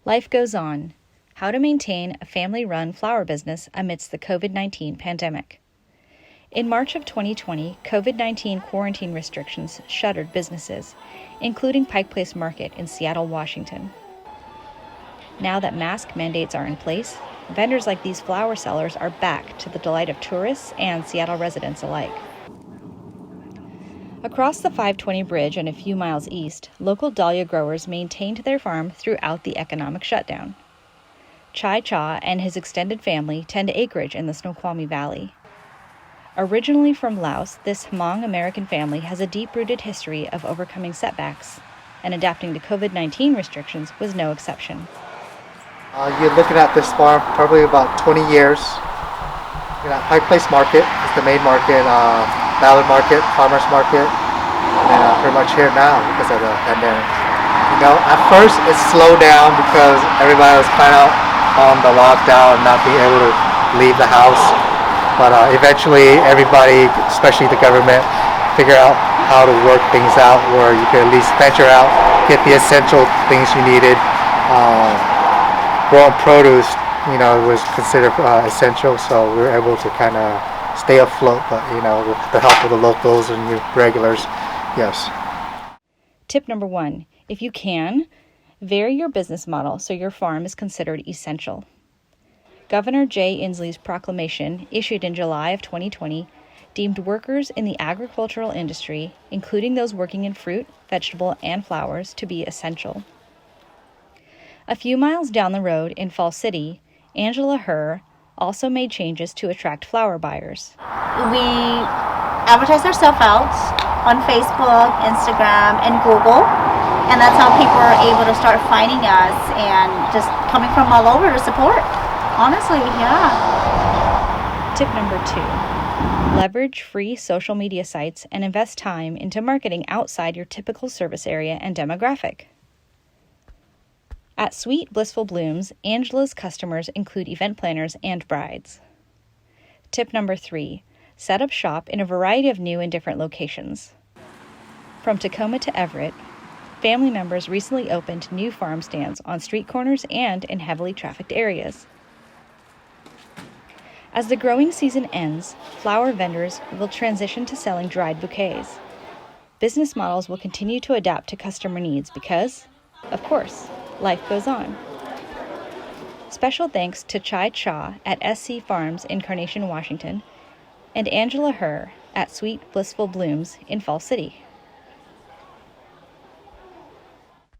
Life goes on. How to maintain a family-run flower business amidst the COVID-19 pandemic. In March of 2020, COVID-19 quarantine restrictions shuttered businesses, including Pike Place Market in Seattle, Washington. Now that mask mandates are in place, vendors like these flower sellers are back to the delight of tourists and Seattle residents alike. Across the 520 bridge and a few miles east, local Dahlia growers maintained their farm throughout the economic shutdown. Chai Cha and his extended family tend acreage in the Snoqualmie Valley. Originally from Laos, this Hmong American family has a deep-rooted history of overcoming setbacks, and adapting to COVID-19 restrictions was no exception. You're looking at this farm probably about 20 years. Pike Place Market is the main market, Ballard Market, Farmers Market, and pretty much here now because of the pandemic. At first it slowed down because everybody was kind of on the lockdown and not being able to leave the house. But eventually everybody, especially the government, figured out how to work things out where you could at least venture out, get the essential things you needed. Growing produce, was considered essential, so we were able to kind of stay afloat, but, with the help of the locals and your regulars, yes. Tip number 1, if you can, vary your business model so your farm is considered essential. Governor Jay Inslee's proclamation, issued in July of 2020, deemed workers in the agricultural industry, including those working in fruit, vegetable, and flowers, to be essential. A few miles down the road in Fall City, Angela Herr also made changes to attract flower buyers. We advertise ourselves out on Facebook, Instagram, and Google, and that's how people are able to start finding us and just coming from all over to support. Honestly, yeah. Tip number 2, leverage free social media sites and invest time into marketing outside your typical service area and demographic. At Sweet Blissful Blooms, Angela's customers include event planners and brides. Tip number 3, set up shop in a variety of new and different locations. From Tacoma to Everett, family members recently opened new farm stands on street corners and in heavily trafficked areas. As the growing season ends, flower vendors will transition to selling dried bouquets. Business models will continue to adapt to customer needs because, of course, life goes on. Special thanks to Chai Cha at SC Farms in Carnation, Washington, and Angela Herr at Sweet Blissful Blooms in Fall City.